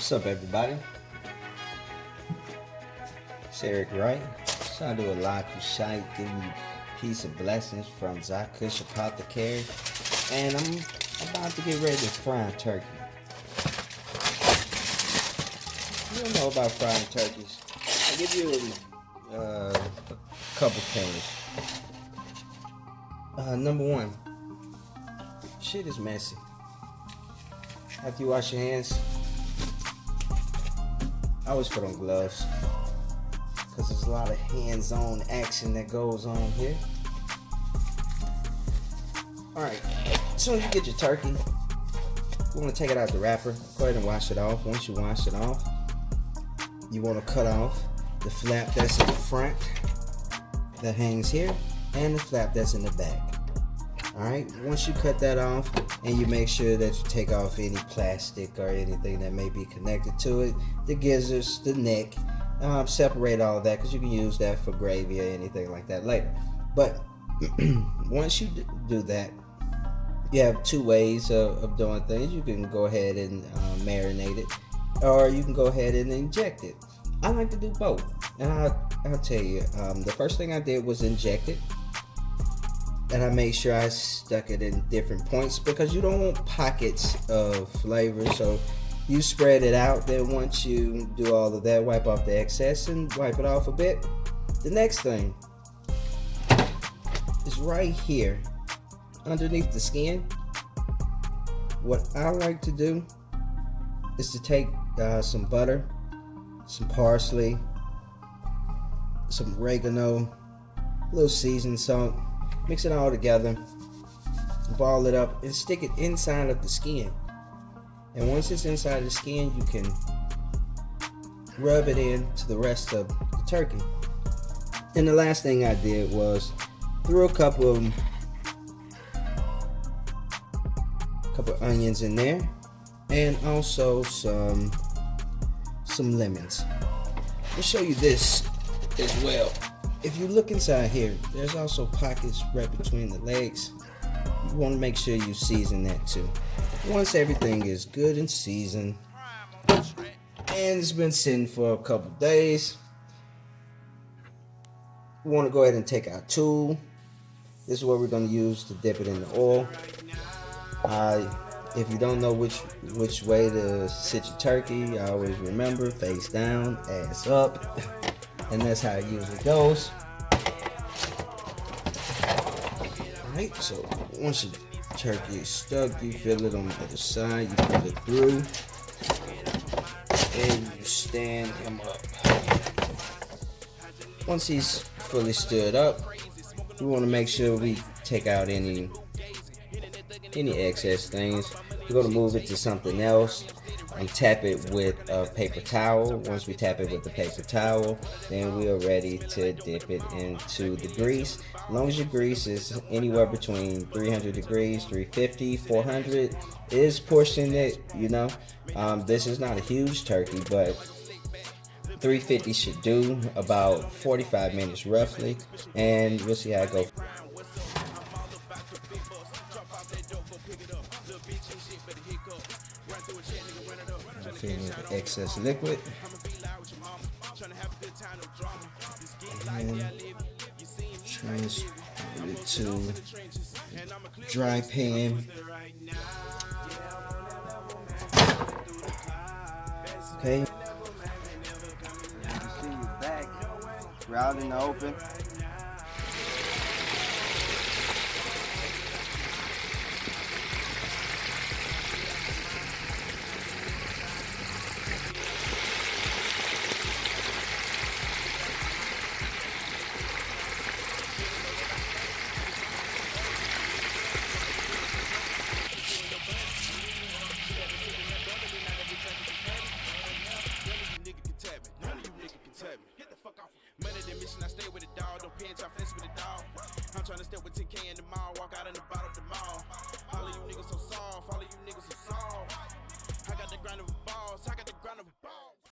What's up, everybody? It's Eric Wright. Trying to do a live Kushite, giving you peace and blessings from Zakush Apothecary. And I'm about to get ready to fry turkey. You don't know about frying turkeys. I'll give you a couple things. Number one, shit is messy. After you wash your hands, I always put on gloves because there's a lot of hands-on action that goes on here. Alright, as soon as you get your turkey, you want to take it out the wrapper. Go ahead and wash it off. Once you wash it off, you want to cut off the flap that's in the front that hangs here and the flap that's in the back. Alright, once you cut that off and you make sure that you take off any plastic or anything that may be connected to it, the gizzards, the neck, separate all of that because you can use that for gravy or anything like that later. But once you do that, you have two ways of doing things. You can go ahead and marinate it, or you can go ahead and inject it. I like to do both, and I'll tell you, the first thing I did was inject it. And I made sure I stuck it in different points because you don't want pockets of flavor. So you spread it out. Then once you do all of that, wipe off the excess and wipe it off a bit. The next thing is right here underneath the skin. What I like to do is to take some butter, some parsley, some oregano, a little seasoned salt. Mix it all together, ball it up, and stick it inside of the skin. And once it's inside the skin, you can rub it in to the rest of the turkey. And the last thing I did was threw a couple onions in there, and also some lemons. I'll show you this as well. If you look inside here, there's also pockets right between the legs. You want to make sure you season that too. Once everything is good and seasoned, and it's been sitting for a couple days, we want to go ahead and take our tool. This is what we're going to use to dip it in the oil. If you don't know which way to sit your turkey, I always remember face down, ass up. And that's how it usually goes. Alright, so once your turkey is stuck, you fill it on the other side, you put it through, and you stand him up. Once he's fully stood up, we want to make sure we take out any excess things. We're going to move it to something else and tap it with a paper towel. Once we tap it with the paper towel, then we are ready to dip it into the grease. As long as your grease is anywhere between 300 degrees, 350, 400 is portioned it, you know. This is not a huge turkey, but 350 should do about 45 minutes roughly, and we'll see how it goes. Filling with the excess liquid, and transfer it to dry pan. Okay, you can see your back, we're out in the open. I stay with the dog, don't pinch, I fence with the dog. I'm trying to step with 10K in the mall, walk out in the bottom of the mall. All of you niggas so